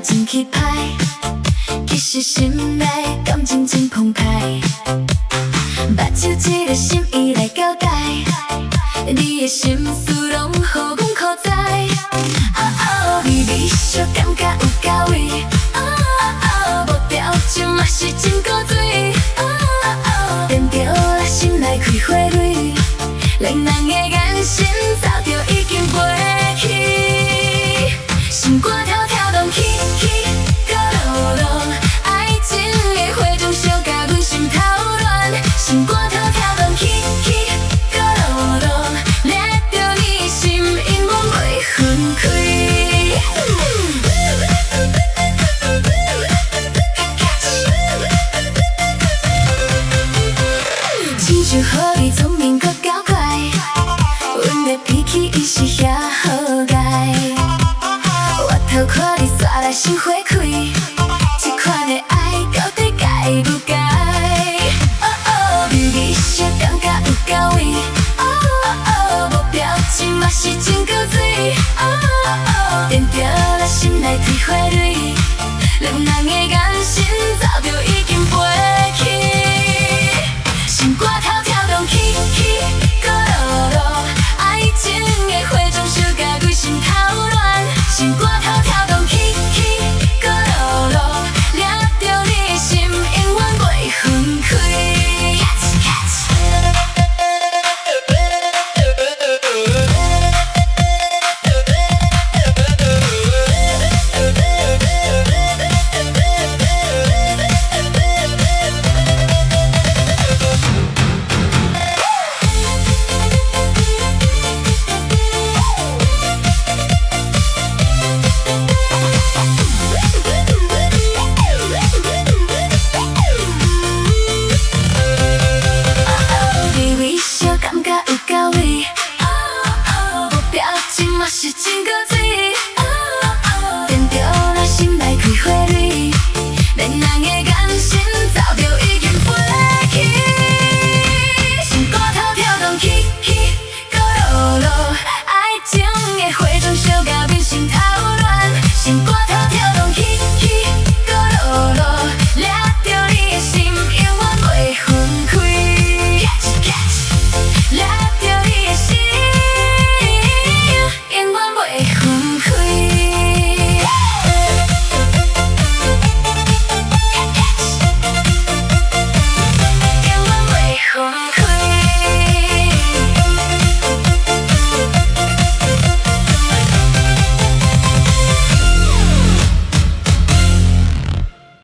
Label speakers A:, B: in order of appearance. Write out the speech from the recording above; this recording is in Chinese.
A: 真气派，其实心内感情真澎湃。目睭一个心意来交代，你的心思拢予阮靠知。微微小感觉有到位，无表情嘛是真古锥。电着心内开花蕊，两人的眼神早就已经飞去，心肝跳跳动起起，咕噜噜，爱情的花种烧甲阮心头乱，心肝跳跳动起起，咕噜噜，掠着你心，因阮袂分开。亲像好你聪明搁搞怪，阮的脾气伊是遐好解。我偷看你煞来心花开，这款的爱到底该不该？微微小感觉有到位，无表情嘛是真古锥。电着咱心内开花蕊，两人的眼神早就已经飞去，心肝跳跳动起起，咕噜噜，爱情的花种烧甲阮心头乱，心肝跳跳动起起，咕噜噜，掠着你心，永远袂分开。微微小感觉有到位，无表情嘛是真古锥。